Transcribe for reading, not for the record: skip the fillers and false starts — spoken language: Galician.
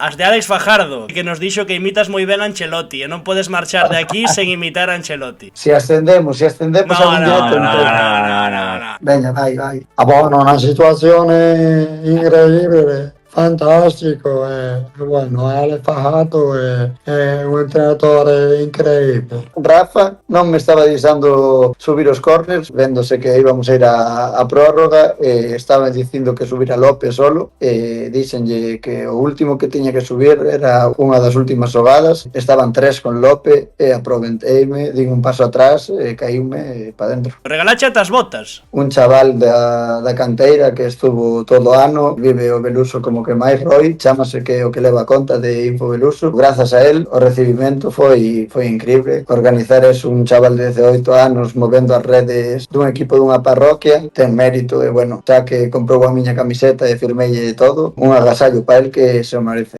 As de Alex Fajardo, que nos dixo que imitas moi ben a Ancelotti e non podes marchar de aquí sen imitar a Ancelotti. Si ascendemos a un directo no. Veña, vai. Bueno, una situazione incredibile, fantastico, bueno, Alex Fajardo è un entrenatore incredibile. Rafa non me estaba deixando subir os corners, véndose que íbamos a ir a prórroga, estaban dicindo que subir a López solo, díxenlle que o último que tiña que subir era unha das últimas xogadas, estaban 3 con López e aproveiteime, din un paso atrás e caíume para dentro. Regalache as botas. Un chaval da canteira que estuvo todo o ano, vive o Beluso como que máis Roy, chámase que o que leva conta de Info Beluso. Grazas a él, o recibimento foi increíble. Organizar es un chaval de 18 anos movendo as redes dun equipo dunha parroquia, ten mérito e bueno, xa que comprou a miña camiseta e firmei todo, un agasallo para el que se o merece.